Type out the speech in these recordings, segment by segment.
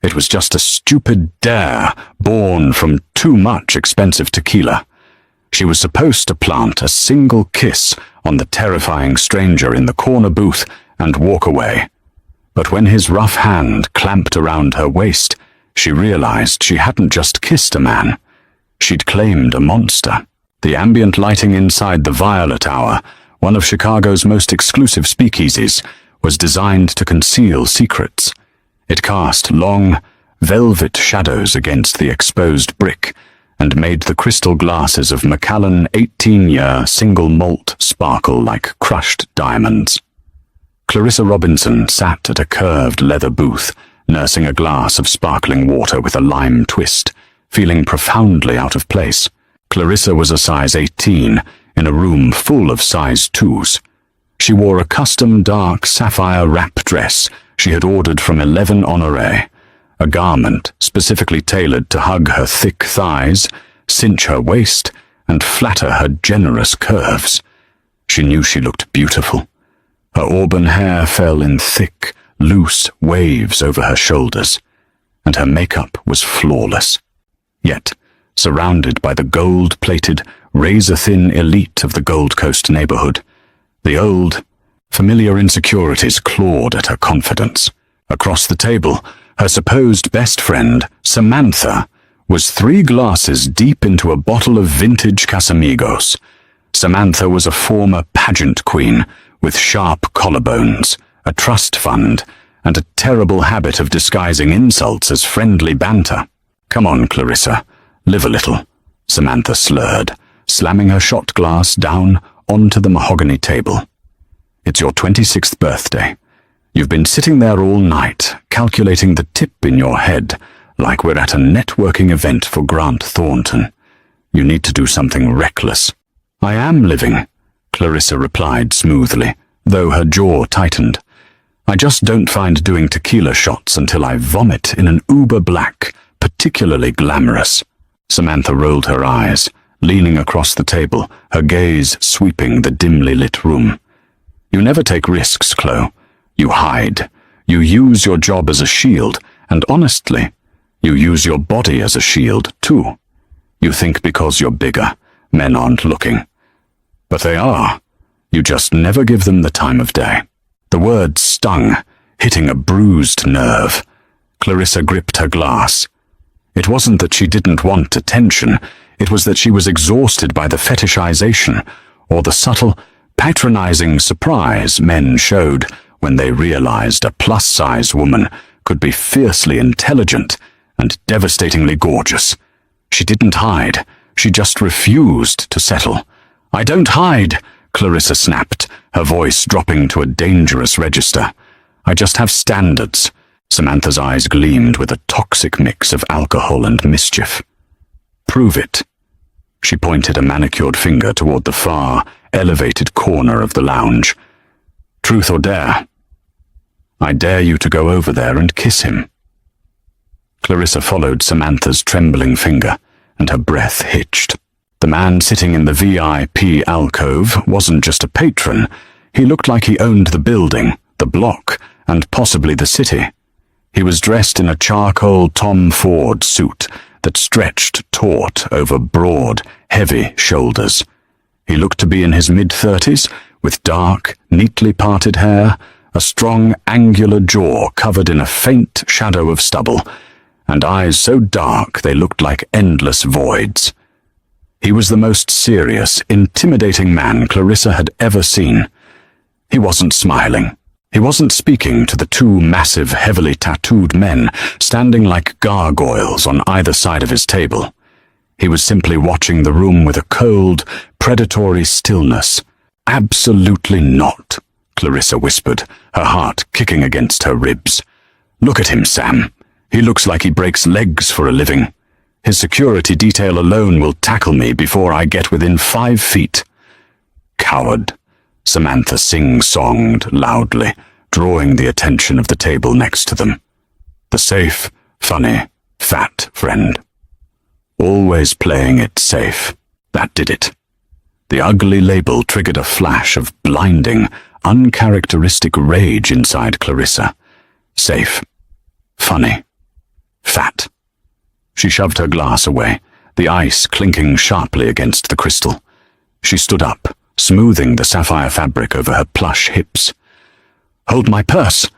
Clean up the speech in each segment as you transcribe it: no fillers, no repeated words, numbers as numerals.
It was just a stupid dare born from too much expensive tequila. She was supposed to plant a single kiss on the terrifying stranger in the corner booth and walk away. But when his rough hand clamped around her waist, she realized she hadn't just kissed a man. She'd claimed a monster. The ambient lighting inside the Violet Hour, one of Chicago's most exclusive speakeasies, was designed to conceal secrets. It cast long, velvet shadows against the exposed brick and made the crystal glasses of Macallan 18-year single malt sparkle like crushed diamonds. Clarissa Robinson sat at a curved leather booth, nursing a glass of sparkling water with a lime twist, feeling profoundly out of place. Clarissa was a size 18 in a room full of size 2s. She wore a custom dark sapphire wrap dress she had ordered from 11 Honoré, a garment specifically tailored to hug her thick thighs, cinch her waist, and flatter her generous curves. She knew she looked beautiful. Her auburn hair fell in thick, loose waves over her shoulders, and her makeup was flawless. Yet, surrounded by the gold-plated, razor-thin elite of the Gold Coast neighborhood, the old, familiar insecurities clawed at her confidence. Across the table, her supposed best friend, Samantha, was 3 glasses deep into a bottle of vintage Casamigos. Samantha was a former pageant queen with sharp collarbones, a trust fund, and a terrible habit of disguising insults as friendly banter. "Come on, Clarissa, live a little," Samantha slurred, slamming her shot glass down onto the mahogany table. "It's your 26th birthday. You've been sitting there all night, calculating the tip in your head, like we're at a networking event for Grant Thornton. You need to do something reckless." "I am living," Clarissa replied smoothly, though her jaw tightened. "I just don't find doing tequila shots until I vomit in an uber-black, particularly glamorous." Samantha rolled her eyes, leaning across the table, her gaze sweeping the dimly lit room. "You never take risks, Chloe. You hide. You use your job as a shield, and honestly, you use your body as a shield, too. You think because you're bigger, men aren't looking. But they are. You just never give them the time of day." The words stung, hitting a bruised nerve. Clarissa gripped her glass. It wasn't that she didn't want attention, it was that she was exhausted by the fetishization, or the subtle, patronizing surprise men showed when they realized a plus-size woman could be fiercely intelligent and devastatingly gorgeous. She didn't hide, she just refused to settle. "I don't hide," Clarissa snapped, her voice dropping to a dangerous register. "I just have standards." Samantha's eyes gleamed with a toxic mix of alcohol and mischief. "Prove it." She pointed a manicured finger toward the far, elevated corner of the lounge. "Truth or dare?" "I dare you to go over there and kiss him." Clarissa followed Samantha's trembling finger, and her breath hitched. The man sitting in the VIP alcove wasn't just a patron. He looked like he owned the building, the block, and possibly the city. He was dressed in a charcoal Tom Ford suit that stretched taut over broad, heavy shoulders. He looked to be in his mid-30s, with dark, neatly parted hair, a strong, angular jaw covered in a faint shadow of stubble, and eyes so dark they looked like endless voids. He was the most serious, intimidating man Clarissa had ever seen. He wasn't smiling. He wasn't speaking to the 2 massive, heavily tattooed men standing like gargoyles on either side of his table. He was simply watching the room with a cold, predatory stillness. "Absolutely not," Clarissa whispered, her heart kicking against her ribs. "Look at him, Sam. He looks like he breaks legs for a living. His security detail alone will tackle me before I get within 5 feet. "Coward," Samantha sing-songed loudly, drawing the attention of the table next to them. The safe, funny, fat friend. Always playing it safe. That did it. The ugly label triggered a flash of blinding, uncharacteristic rage inside Clarissa. Safe. Funny. She shoved her glass away, the ice clinking sharply against the crystal. She stood up, smoothing the sapphire fabric over her plush hips. "Hold my purse,"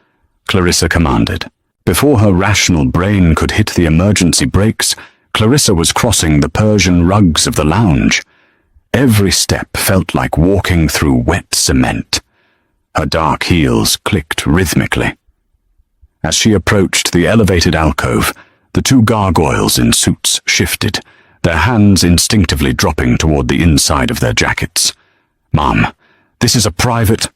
Clarissa commanded. Before her rational brain could hit the emergency brakes, Clarissa was crossing the Persian rugs of the lounge. Every step felt like walking through wet cement. Her dark heels clicked rhythmically. As she approached the elevated alcove, the two gargoyles in suits shifted, their hands instinctively dropping toward the inside of their jackets. "Mom, this is a private—"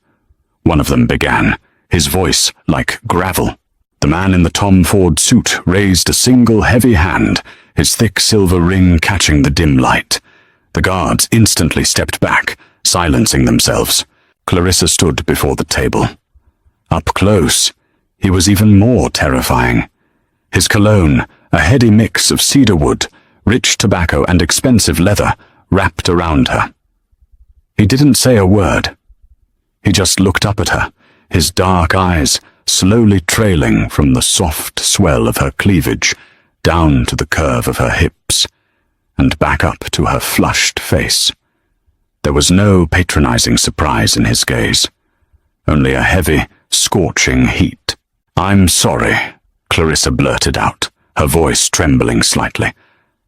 one of them began, his voice like gravel. The man in the Tom Ford suit raised a single heavy hand, his thick silver ring catching the dim light. The guards instantly stepped back, silencing themselves. Clarissa stood before the table. Up close, he was even more terrifying. His cologne, a heady mix of cedarwood, rich tobacco and expensive leather, wrapped around her. He didn't say a word. He just looked up at her, his dark eyes slowly trailing from the soft swell of her cleavage down to the curve of her hips, and back up to her flushed face. There was no patronizing surprise in his gaze, only a heavy, scorching heat. "I'm sorry," Clarissa blurted out, her voice trembling slightly.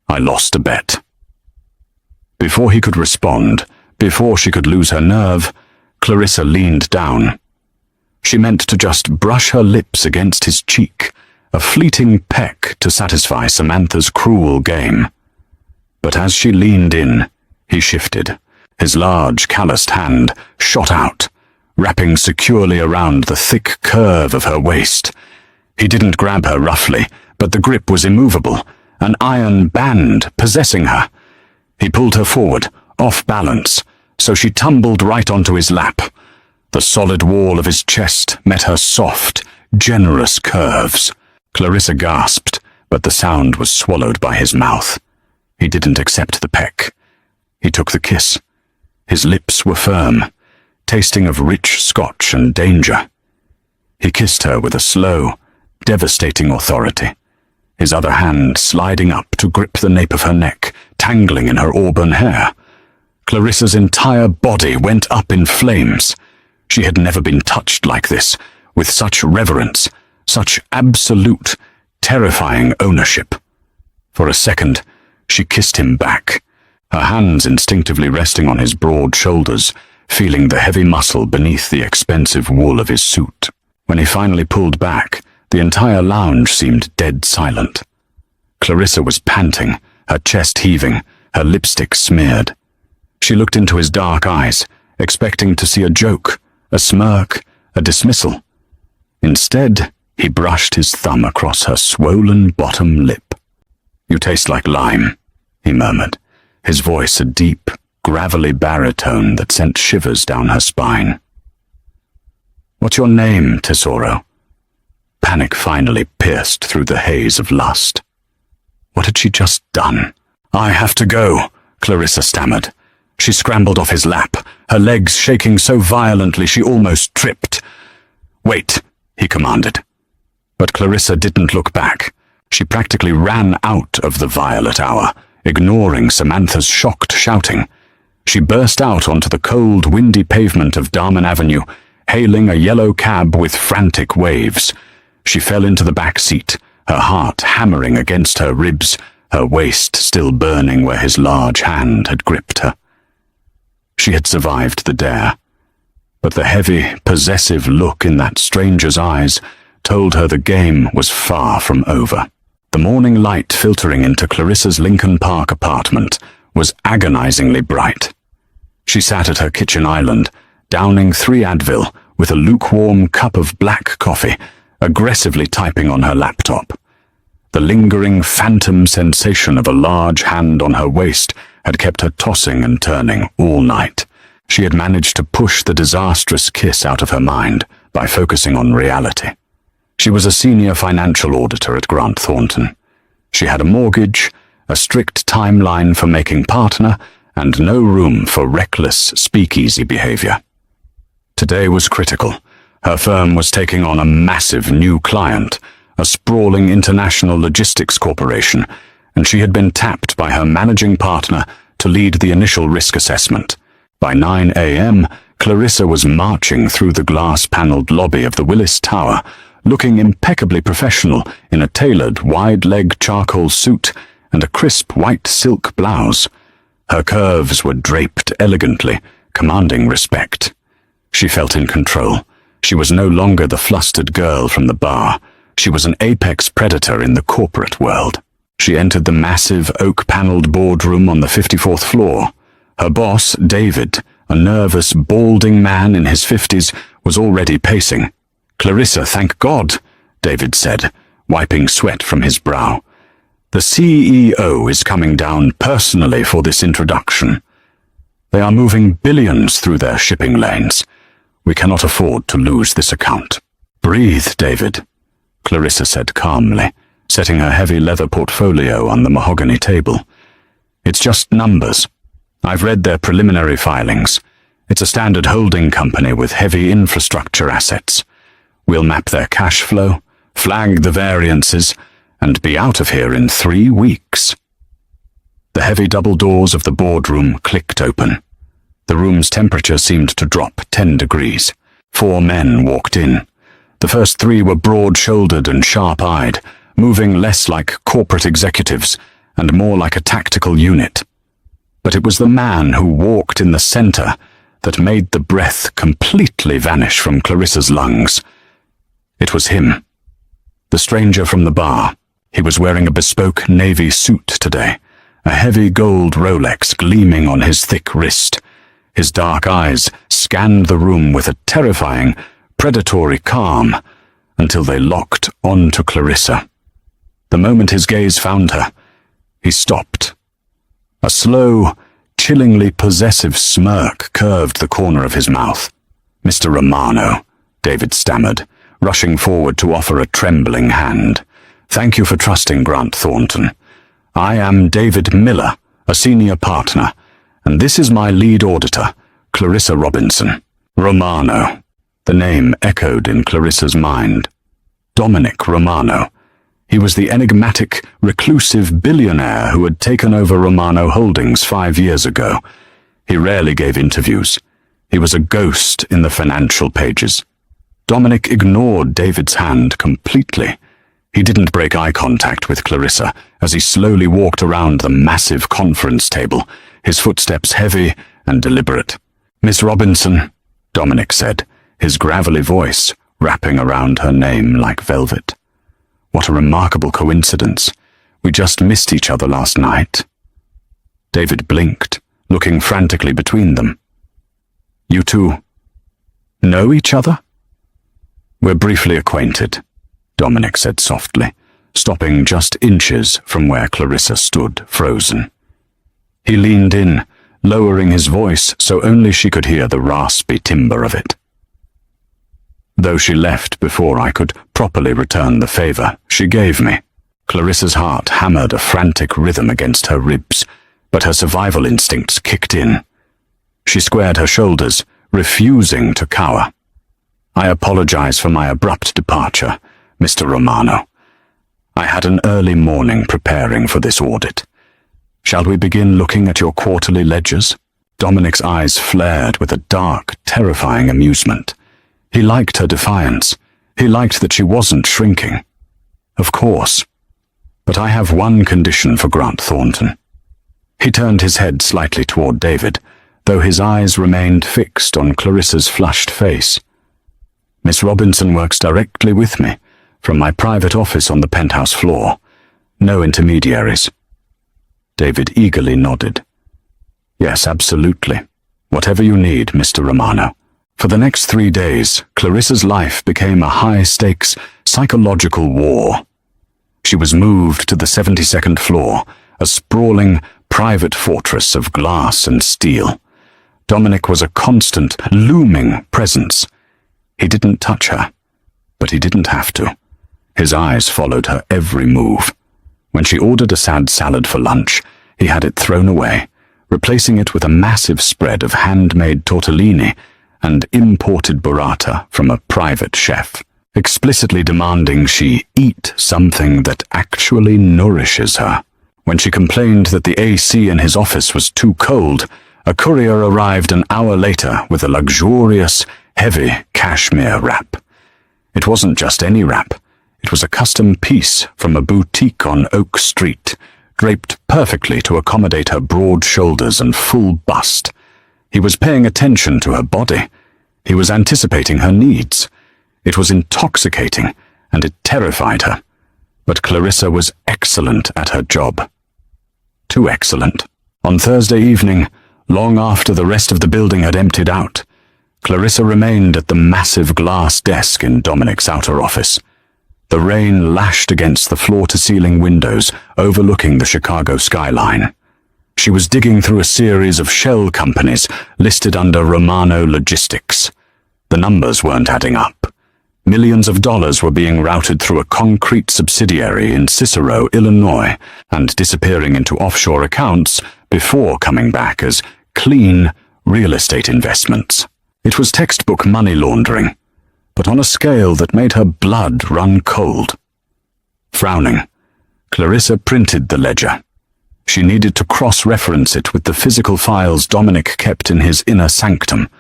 "I lost a bet." Before he could respond, before she could lose her nerve, Clarissa leaned down. She meant to just brush her lips against his cheek, a fleeting peck to satisfy Samantha's cruel game. But as she leaned in, he shifted. His large, calloused hand shot out, wrapping securely around the thick curve of her waist. He didn't grab her roughly, but the grip was immovable, an iron band possessing her. He pulled her forward, off balance, so she tumbled right onto his lap. The solid wall of his chest met her soft, generous curves. Clarissa gasped, but the sound was swallowed by his mouth. He didn't accept the peck. He took the kiss. His lips were firm, tasting of rich scotch and danger. He kissed her with a slow, devastating authority, his other hand sliding up to grip the nape of her neck, tangling in her auburn hair. Clarissa's entire body went up in flames. She had never been touched like this, with such reverence, such absolute, terrifying ownership. For a second, she kissed him back, her hands instinctively resting on his broad shoulders, feeling the heavy muscle beneath the expensive wool of his suit. When he finally pulled back, the entire lounge seemed dead silent. Clarissa was panting, her chest heaving, her lipstick smeared. She looked into his dark eyes, expecting to see a joke, a smirk, a dismissal. Instead, he brushed his thumb across her swollen bottom lip. "You taste like lime," he murmured, his voice a deep, gravelly baritone that sent shivers down her spine. "What's your name, Tesoro?" Panic finally pierced through the haze of lust. What had she just done? "I have to go," Clarissa stammered. She scrambled off his lap, her legs shaking so violently she almost tripped. "Wait," he commanded. But Clarissa didn't look back. She practically ran out of the violet hour, ignoring Samantha's shocked shouting. She burst out onto the cold, windy pavement of Darman Avenue, hailing a yellow cab with frantic waves. She fell into the back seat, her heart hammering against her ribs, her waist still burning where his large hand had gripped her. She had survived the dare, but the heavy, possessive look in that stranger's eyes told her the game was far from over. The morning light filtering into Clarissa's Lincoln Park apartment was agonizingly bright. She sat at her kitchen island, downing 3 Advil with a lukewarm cup of black coffee, aggressively typing on her laptop. The lingering phantom sensation of a large hand on her waist had kept her tossing and turning all night. She had managed to push the disastrous kiss out of her mind by focusing on reality. She was a senior financial auditor at Grant Thornton. She had a mortgage, a strict timeline for making partner, and no room for reckless speakeasy behavior. Today was critical. Her firm was taking on a massive new client, a sprawling international logistics corporation, and she had been tapped by her managing partner to lead the initial risk assessment. By 9 a.m., Clarissa was marching through the glass-paneled lobby of the Willis Tower, looking impeccably professional in a tailored, wide-leg charcoal suit and a crisp white silk blouse. Her curves were draped elegantly, commanding respect. She felt in control. She was no longer the flustered girl from the bar. She was an apex predator in the corporate world. She entered the massive oak-paneled boardroom on the 54th floor. Her boss, David, a nervous, balding man in his 50s, was already pacing. "Clarissa, thank God," David said, wiping sweat from his brow. "The CEO is coming down personally for this introduction. They are moving billions through their shipping lanes. We cannot afford to lose this account." "Breathe, David," Clarissa said calmly, setting her heavy leather portfolio on the mahogany table. "It's just numbers. I've read their preliminary filings. It's a standard holding company with heavy infrastructure assets. We'll map their cash flow, flag the variances, and be out of here in 3 weeks." The heavy double doors of the boardroom clicked open. The room's temperature seemed to drop 10 degrees. 4 men walked in. The first 3 were broad-shouldered and sharp-eyed, moving less like corporate executives and more like a tactical unit. But it was the man who walked in the center that made the breath completely vanish from Clarissa's lungs. It was him. The stranger from the bar. He was wearing a bespoke navy suit today, a heavy gold Rolex gleaming on his thick wrist. His dark eyes scanned the room with a terrifying, predatory calm until they locked onto Clarissa. The moment his gaze found her, he stopped. A slow, chillingly possessive smirk curved the corner of his mouth. "Mr. Romano," David stammered, rushing forward to offer a trembling hand. "Thank you for trusting Grant Thornton. I am David Miller, a senior partner, and this is my lead auditor, Clarissa Robinson." Romano. The name echoed in Clarissa's mind. Dominic Romano. He was the enigmatic, reclusive billionaire who had taken over Romano Holdings 5 years ago. He rarely gave interviews. He was a ghost in the financial pages. Dominic ignored David's hand completely. He didn't break eye contact with Clarissa as he slowly walked around the massive conference table, his footsteps heavy and deliberate. "Miss Robinson," Dominic said, his gravelly voice wrapping around her name like velvet. "What a remarkable coincidence. We just missed each other last night." David blinked, looking frantically between them. "You two know each other?" "We're briefly acquainted," Dominic said softly, stopping just inches from where Clarissa stood, frozen. He leaned in, lowering his voice so only she could hear the raspy timbre of it. "Though she left before I could properly return the favor she gave me." Clarissa's heart hammered a frantic rhythm against her ribs, but her survival instincts kicked in. She squared her shoulders, refusing to cower. "I apologize for my abrupt departure, Mr. Romano. I had an early morning preparing for this audit. Shall we begin looking at your quarterly ledgers?" Dominic's eyes flared with a dark, terrifying amusement. He liked her defiance. He liked that she wasn't shrinking. "Of course. But I have one condition for Grant Thornton." He turned his head slightly toward David, though his eyes remained fixed on Clarissa's flushed face. "Miss Robinson works directly with me, from my private office on the penthouse floor. No intermediaries." David eagerly nodded. "Yes, absolutely. Whatever you need, Mr. Romano." For the next 3 days, Clarissa's life became a high-stakes psychological war. She was moved to the 72nd floor, a sprawling, private fortress of glass and steel. Dominic was a constant, looming presence. He didn't touch her, but he didn't have to. His eyes followed her every move. When she ordered a sad salad for lunch, he had it thrown away, replacing it with a massive spread of handmade tortellini and imported burrata from a private chef, explicitly demanding she eat something that actually nourishes her. When she complained that the AC in his office was too cold, a courier arrived an hour later with a luxurious, heavy cashmere wrap. It wasn't just any wrap. It was a custom piece from a boutique on Oak Street, draped perfectly to accommodate her broad shoulders and full bust. He was paying attention to her body. He was anticipating her needs. It was intoxicating, and it terrified her. But Clarissa was excellent at her job. Too excellent. On Thursday evening, long after the rest of the building had emptied out, Clarissa remained at the massive glass desk in Dominic's outer office. The rain lashed against the floor-to-ceiling windows overlooking the Chicago skyline. She was digging through a series of shell companies listed under Romano Logistics. The numbers weren't adding up. Millions of dollars were being routed through a concrete subsidiary in Cicero, Illinois, and disappearing into offshore accounts before coming back as clean real estate investments. It was textbook money laundering, but on a scale that made her blood run cold. Frowning, Clarissa printed the ledger. She needed to cross-reference it with the physical files Dominic kept in his inner sanctum.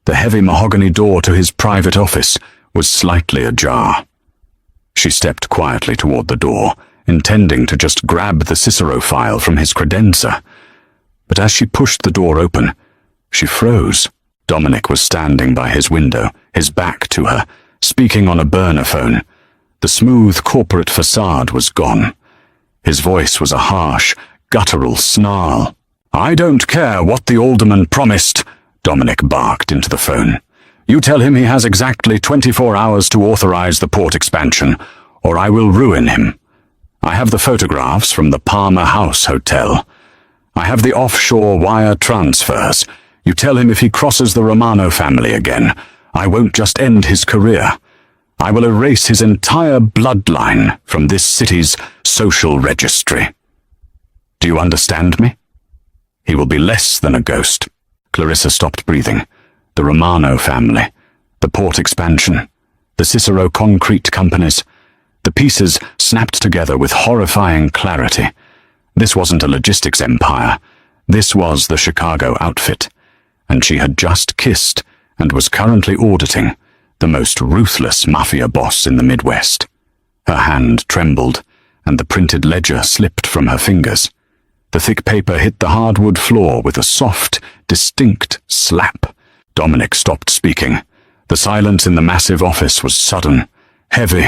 The heavy mahogany door to his private office was slightly ajar. She stepped quietly toward the door, intending to just grab the Cicero file from his credenza. But as she pushed the door open, she froze. Dominic was standing by his window, his back to her, speaking on a burner phone. The smooth corporate facade was gone. His voice was a harsh, guttural snarl. "I don't care what the alderman promised," Dominic barked into the phone. "You tell him he has exactly 24 hours to authorize the port expansion, or I will ruin him. I have the photographs from the Palmer House Hotel. I have the offshore wire transfers. You tell him if he crosses the Romano family again, I won't just end his career. I will erase his entire bloodline from this city's social registry. Do you understand me? He will be less than a ghost." Clarissa stopped breathing. The Romano family, the port expansion, the Cicero concrete companies. The pieces snapped together with horrifying clarity. This wasn't a logistics empire. This was the Chicago outfit. And she had just kissed and was currently auditing the most ruthless Mafia boss in the Midwest. Her hand trembled, and the printed ledger slipped from her fingers. The thick paper hit the hardwood floor with a soft, distinct slap. Dominic stopped speaking. The silence in the massive office was sudden, heavy,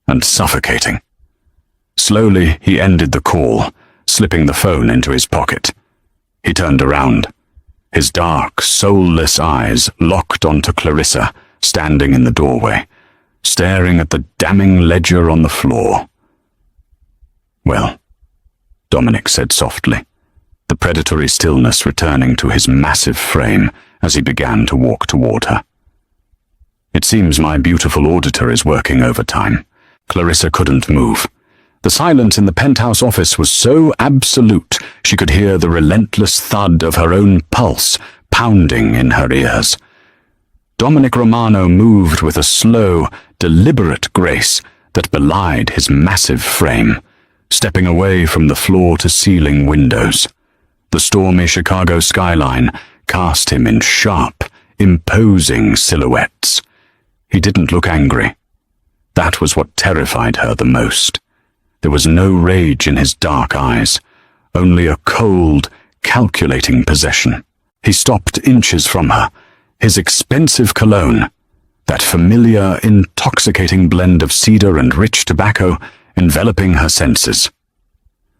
and suffocating. Slowly, he ended the call, slipping the phone into his pocket. He turned around. His dark, soulless eyes locked onto Clarissa, standing in the doorway, staring at the damning ledger on the floor. "Well," Dominic said softly, the predatory stillness returning to his massive frame as he began to walk toward her. "It seems my beautiful auditor is working overtime." Clarissa couldn't move. The silence in the penthouse office was so absolute she could hear the relentless thud of her own pulse pounding in her ears. Dominic Romano moved with a slow, deliberate grace that belied his massive frame, stepping away from the floor-to-ceiling windows. The stormy Chicago skyline cast him in sharp, imposing silhouettes. He didn't look angry. That was what terrified her the most. There was no rage in his dark eyes, only a cold, calculating possession. He stopped inches from her, his expensive cologne, that familiar, intoxicating blend of cedar and rich tobacco, enveloping her senses.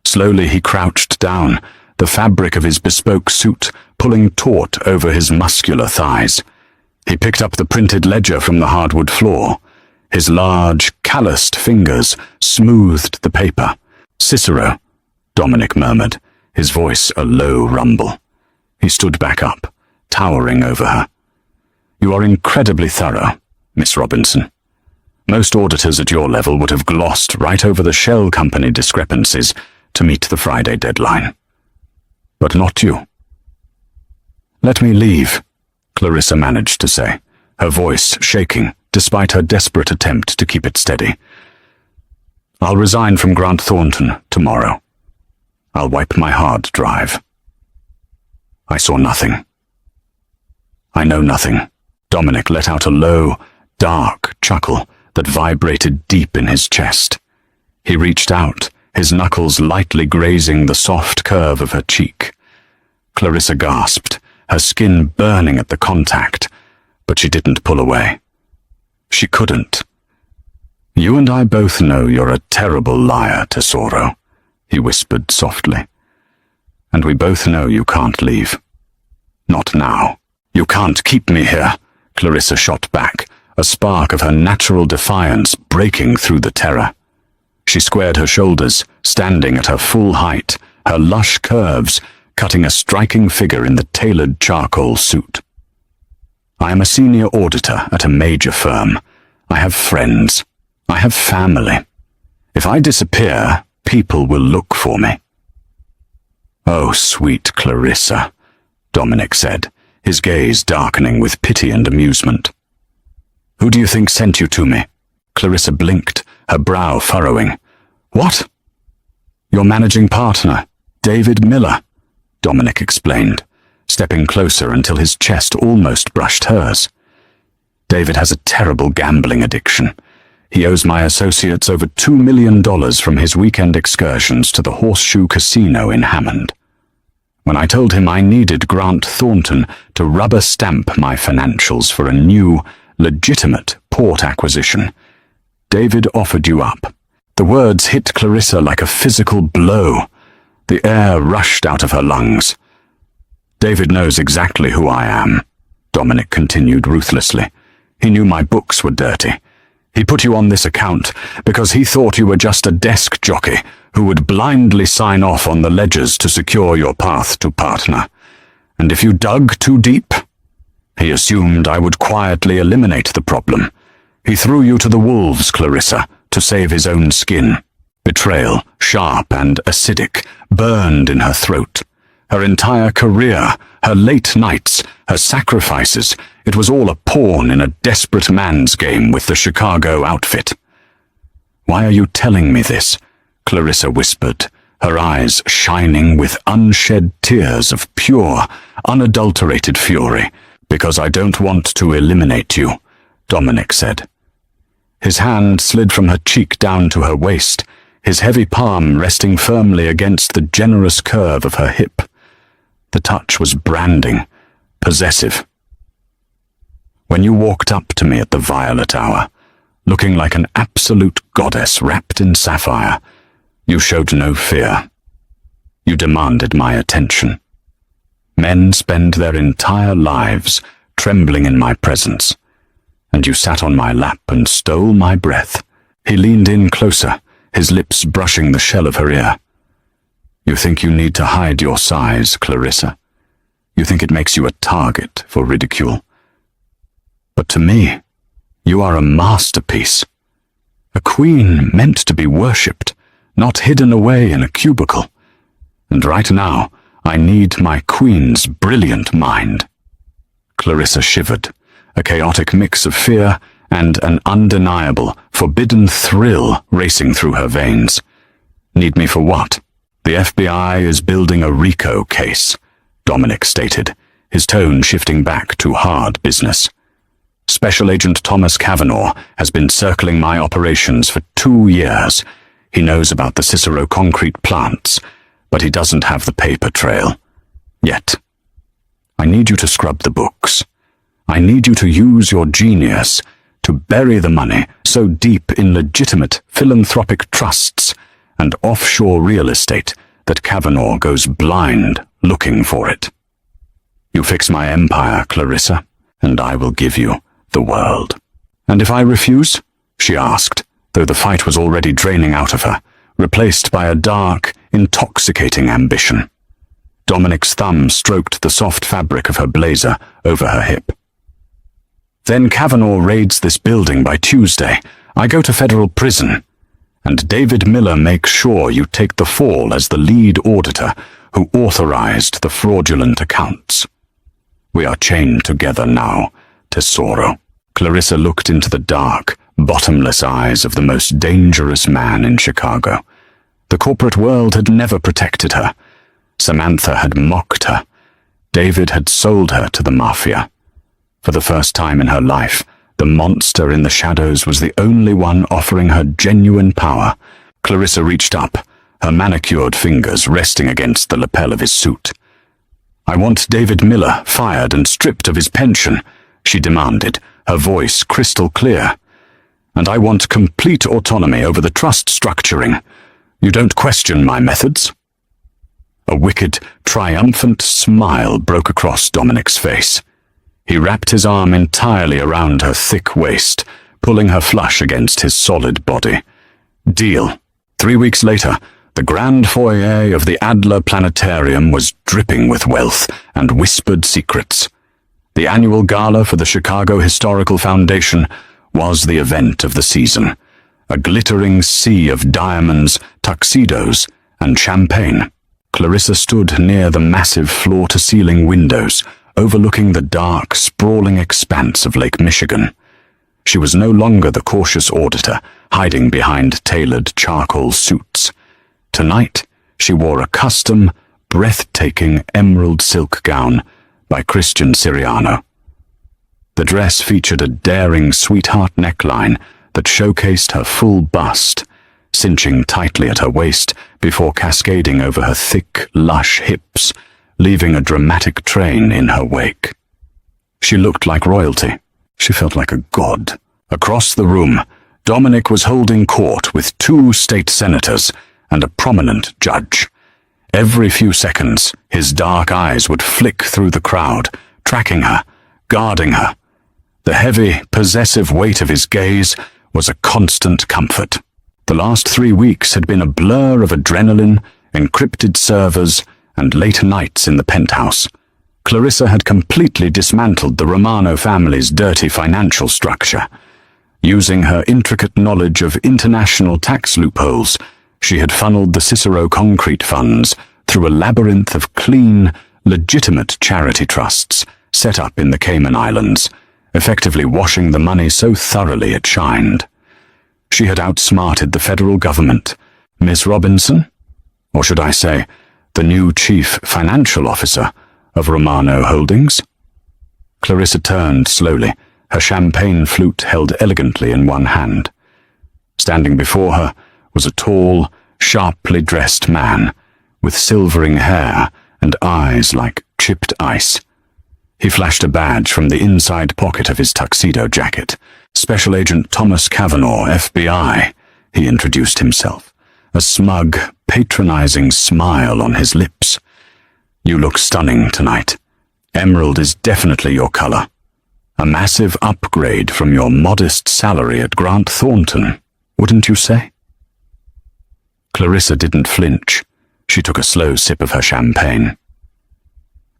Slowly he crouched down, the fabric of his bespoke suit pulling taut over his muscular thighs. He picked up the printed ledger from the hardwood floor. His large, calloused fingers smoothed the paper. "Cicero," Dominic murmured, his voice a low rumble. He stood back up, towering over her. "You are incredibly thorough, Miss Robinson. Most auditors at your level would have glossed right over the shell company discrepancies to meet the Friday deadline. But not you." "Let me leave," Clarissa managed to say, her voice shaking despite her desperate attempt to keep it steady. "I'll resign from Grant Thornton tomorrow." I'll wipe my hard drive. I saw nothing. I know nothing. Dominic let out a low, dark chuckle that vibrated deep in his chest. He reached out, his knuckles lightly grazing the soft curve of her cheek. Clarissa gasped, her skin burning at the contact, but she didn't pull away. She couldn't. You and I both know you're a terrible liar, Tesoro, he whispered softly. And we both know you can't leave. Not now. You can't keep me here, Clarissa shot back, a spark of her natural defiance breaking through the terror. She squared her shoulders, standing at her full height, her lush curves cutting a striking figure in the tailored charcoal suit. I am a senior auditor at a major firm. I have friends. I have family. If I disappear, people will look for me. Oh, sweet Clarissa, Dominic said, his gaze darkening with pity and amusement. Who do you think sent you to me? Clarissa blinked, her brow furrowing. What? Your managing partner, David Miller, Dominic explained, stepping closer until his chest almost brushed hers. David has a terrible gambling addiction. He owes my associates over $2 million from his weekend excursions to the Horseshoe Casino in Hammond. When I told him I needed Grant Thornton to rubber stamp my financials for a new, legitimate port acquisition, David offered you up. The words hit Clarissa like a physical blow. The air rushed out of her lungs. David knows exactly who I am, Dominic continued ruthlessly. He knew my books were dirty. He put you on this account because he thought you were just a desk jockey who would blindly sign off on the ledgers to secure your path to partner. And if you dug too deep, he assumed I would quietly eliminate the problem. He threw you to the wolves, Clarissa, to save his own skin. Betrayal, sharp and acidic, burned in her throat. Her entire career, her late nights, her sacrifices, it was all a pawn in a desperate man's game with the Chicago outfit. Why are you telling me this? Clarissa whispered, her eyes shining with unshed tears of pure, unadulterated fury. Because I don't want to eliminate you, Dominic said. His hand slid from her cheek down to her waist, his heavy palm resting firmly against the generous curve of her hip. The touch was branding, possessive. When you walked up to me at the violet hour, looking like an absolute goddess wrapped in sapphire, you showed no fear. You demanded my attention. Men spend their entire lives trembling in my presence, and you sat on my lap and stole my breath. He leaned in closer, his lips brushing the shell of her ear. You think you need to hide your size, Clarissa. You think it makes you a target for ridicule. But to me, you are a masterpiece. A queen meant to be worshipped, not hidden away in a cubicle. And right now, I need my queen's brilliant mind. Clarissa shivered, a chaotic mix of fear and an undeniable, forbidden thrill racing through her veins. Need me for what? The FBI is building a RICO case, Dominic stated, his tone shifting back to hard business. Special Agent Thomas Cavanaugh has been circling my operations for 2 years. He knows about the Cicero concrete plants, but he doesn't have the paper trail. Yet. I need you to scrub the books. I need you to use your genius to bury the money so deep in legitimate philanthropic trusts and offshore real estate that Cavanaugh goes blind looking for it. You fix my empire, Clarissa, and I will give you the world. And if I refuse? She asked, though the fight was already draining out of her, replaced by a dark, intoxicating ambition. Dominic's thumb stroked the soft fabric of her blazer over her hip. Then Cavanaugh raids this building by Tuesday. I go to federal prison, and David Miller makes sure you take the fall as the lead auditor who authorized the fraudulent accounts. We are chained together now, Tesoro. Clarissa looked into the dark, bottomless eyes of the most dangerous man in Chicago. The corporate world had never protected her. Samantha had mocked her. David had sold her to the Mafia. For the first time in her life, the monster in the shadows was the only one offering her genuine power. Clarissa reached up, her manicured fingers resting against the lapel of his suit. "I want David Miller fired and stripped of his pension," she demanded, her voice crystal clear. "And I want complete autonomy over the trust structuring. You don't question my methods?" A wicked, triumphant smile broke across Dominic's face. He wrapped his arm entirely around her thick waist, pulling her flush against his solid body. Deal. 3 weeks later, the grand foyer of the Adler Planetarium was dripping with wealth and whispered secrets. The annual gala for the Chicago Historical Foundation was the event of the season, a glittering sea of diamonds, tuxedos, and champagne. Clarissa stood near the massive floor-to-ceiling windows, overlooking the dark, sprawling expanse of Lake Michigan. She was no longer the cautious auditor, hiding behind tailored charcoal suits. Tonight, she wore a custom, breathtaking emerald silk gown by Christian Siriano. The dress featured a daring sweetheart neckline that showcased her full bust, cinching tightly at her waist before cascading over her thick, lush hips, leaving a dramatic train in her wake. She looked like royalty. She felt like a god. Across the room, Dominic was holding court with 2 state senators and a prominent judge. Every few seconds, his dark eyes would flick through the crowd, tracking her, guarding her. The heavy, possessive weight of his gaze was a constant comfort. The last 3 weeks had been a blur of adrenaline, encrypted servers, and late nights in the penthouse. Clarissa had completely dismantled the Romano family's dirty financial structure. Using her intricate knowledge of international tax loopholes, she had funneled the Cicero concrete funds through a labyrinth of clean, legitimate charity trusts set up in the Cayman Islands, effectively washing the money so thoroughly it shined. She had outsmarted the federal government. Miss Robinson, or should I say, the new chief financial officer of Romano Holdings? Clarissa turned slowly, her champagne flute held elegantly in one hand. Standing before her was a tall, sharply dressed man, with silvering hair and eyes like chipped ice. He flashed a badge from the inside pocket of his tuxedo jacket. "Special Agent Thomas Cavanaugh, FBI," he introduced himself, a smug, patronizing smile on his lips. "You look stunning tonight. Emerald is definitely your color. A massive upgrade from your modest salary at Grant Thornton, wouldn't you say?" Clarissa didn't flinch. She took a slow sip of her champagne.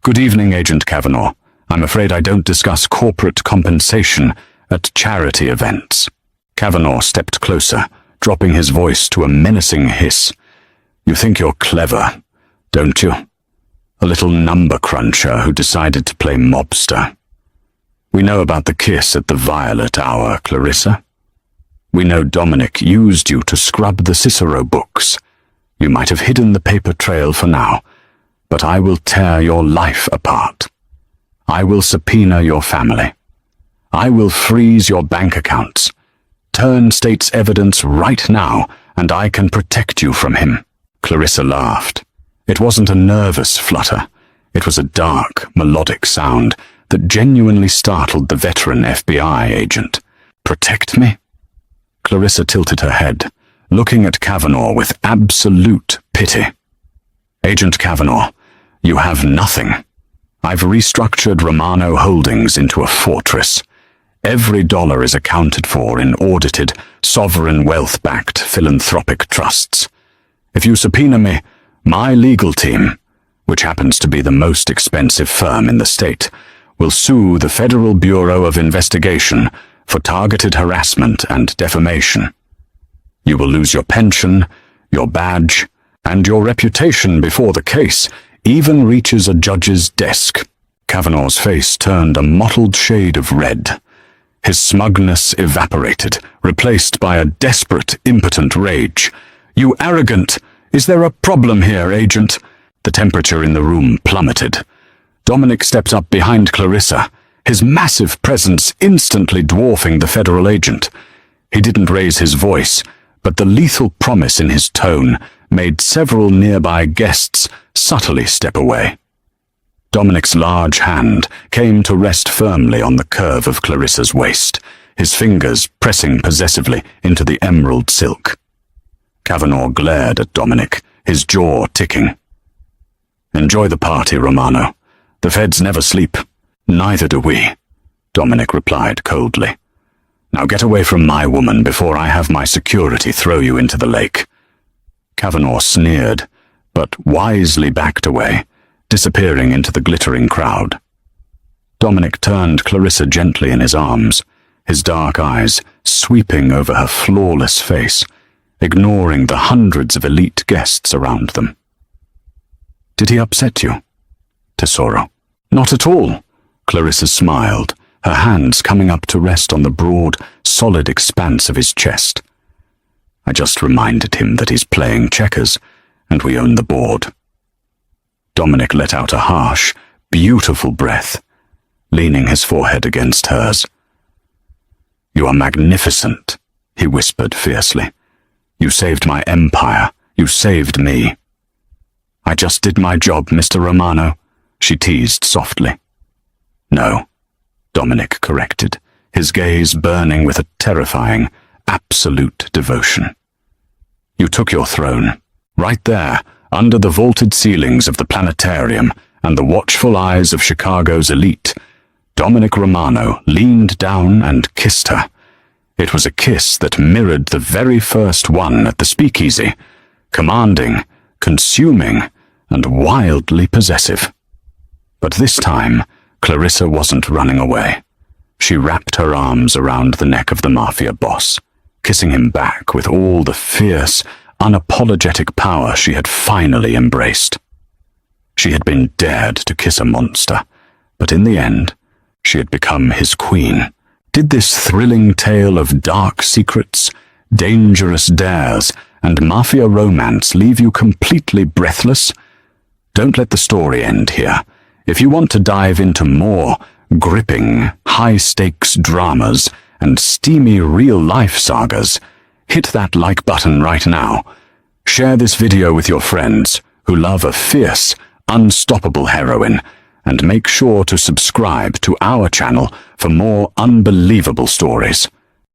"Good evening, Agent Cavanaugh. I'm afraid I don't discuss corporate compensation at charity events." Cavanaugh stepped closer, dropping his voice to a menacing hiss. "You think you're clever, don't you? A little number cruncher who decided to play mobster. We know about the kiss at the Violet Hour, Clarissa. We know Dominic used you to scrub the Cicero books. You might have hidden the paper trail for now, but I will tear your life apart. I will subpoena your family. I will freeze your bank accounts. Turn state's evidence right now, and I can protect you from him." Clarissa laughed. It wasn't a nervous flutter. It was a dark, melodic sound that genuinely startled the veteran FBI agent. "Protect me?" Clarissa tilted her head, looking at Cavanaugh with absolute pity. "Agent Cavanaugh, you have nothing. I've restructured Romano Holdings into a fortress. Every dollar is accounted for in audited, sovereign wealth-backed philanthropic trusts. If you subpoena me, my legal team, which happens to be the most expensive firm in the state, will sue the Federal Bureau of Investigation for targeted harassment and defamation. You will lose your pension, your badge, and your reputation before the case even reaches a judge's desk." Cavanaugh's face turned a mottled shade of red. His smugness evaporated, replaced by a desperate, impotent rage. "You arrogant, Is there a problem here, Agent? The temperature in the room plummeted. Dominic stepped up behind Clarissa, his massive presence instantly dwarfing the federal agent. He didn't raise his voice, but the lethal promise in his tone made several nearby guests subtly step away. Dominic's large hand came to rest firmly on the curve of Clarissa's waist, his fingers pressing possessively into the emerald silk. Kavanaugh glared at Dominic, his jaw ticking. "Enjoy the party, Romano. The feds never sleep. Neither do we," Dominic replied coldly. "Now get away from my woman before I have my security throw you into the lake." Kavanaugh sneered, but wisely backed away, disappearing into the glittering crowd. Dominic turned Clarissa gently in his arms, his dark eyes sweeping over her flawless face, ignoring the hundreds of elite guests around them. "Did he upset you, Tesoro?" "Not at all." Clarissa smiled, her hands coming up to rest on the broad, solid expanse of his chest. "I just reminded him that he's playing checkers, and we own the board." Dominic let out a harsh, beautiful breath, leaning his forehead against hers. "You are magnificent," he whispered fiercely. "You saved my empire. You saved me." "I just did my job, Mr. Romano," she teased softly. "No," Dominic corrected, his gaze burning with a terrifying, absolute devotion. "You took your throne, right there, under the vaulted ceilings of the planetarium and the watchful eyes of Chicago's elite. Dominic Romano leaned down and kissed her. It was a kiss that mirrored the very first one at the speakeasy, commanding, consuming, and wildly possessive. But this time, Clarissa wasn't running away. She wrapped her arms around the neck of the Mafia boss, kissing him back with all the fierce, unapologetic power she had finally embraced. She had been dared to kiss a monster, but in the end, she had become his queen. Did this thrilling tale of dark secrets, dangerous dares, and Mafia romance leave you completely breathless? Don't let the story end here. If you want to dive into more gripping, high-stakes dramas and steamy real-life sagas, hit that like button right now. Share this video with your friends who love a fierce, unstoppable heroine, and make sure to subscribe to our channel for more unbelievable stories.